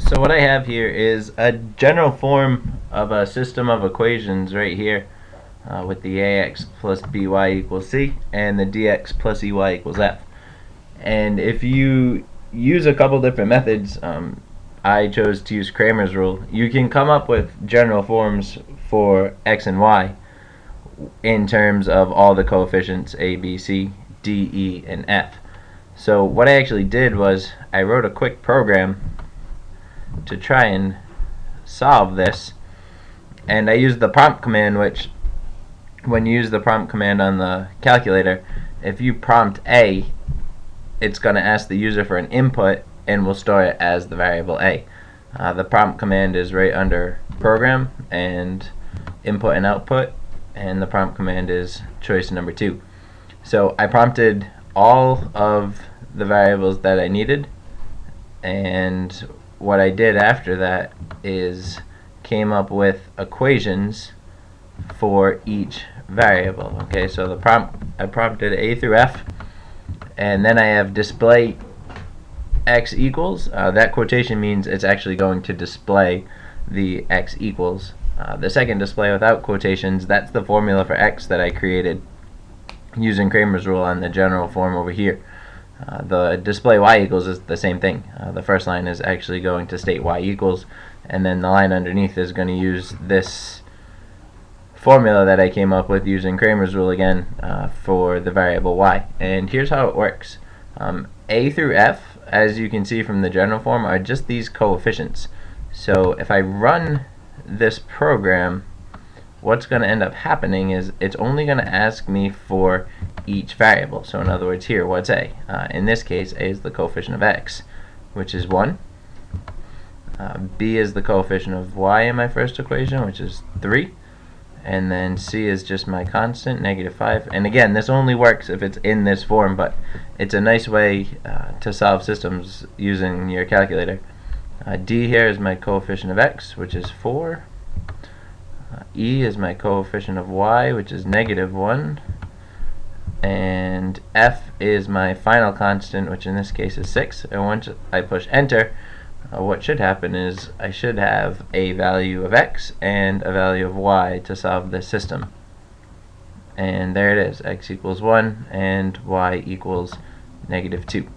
So what I have here is a general form of a system of equations right here, with the ax plus by equals c and the dx plus ey equals f. And if you use a couple different methods, I chose to use Cramer's rule. You can come up with general forms for x and y in terms of all the coefficients a, b, c, d, e, and f. So what I actually did was I wrote a quick program to try and solve this, and I used the prompt command, which when you use the prompt command on the calculator, if you prompt a, it's going to ask the user for an input and will store it as the variable a. The prompt command is right under program and input and output, and the prompt command is choice number 2. So I prompted all of the variables that I needed, and what I did after that is came up with equations for each variable. Okay, so I prompted a through f, and then I have display x equals. That quotation means it's actually going to display the x equals. The second display without quotations, that's the formula for x that I created using Cramer's rule on the general form over here. The display y equals is the same thing. The first line is actually going to state y equals, and then the line underneath is going to use this formula that I came up with using Cramer's rule again for the variable y. And here's how it works. A through f, as you can see from the general form, are just these coefficients. So if I run this program, what's going to end up happening is it's only going to ask me for each variable. So in other words, here, what's a? In this case, a is the coefficient of x, which is 1. B is the coefficient of y in my first equation, which is 3. And then c is just my constant, -5. And again, this only works if it's in this form, but it's a nice way to solve systems using your calculator. D here is my coefficient of x, which is 4. E is my coefficient of y, which is -1. And f is my final constant, which in this case is 6. And once I push enter, what should happen is I should have a value of x and a value of y to solve this system. And there it is, x equals 1 and y equals -2.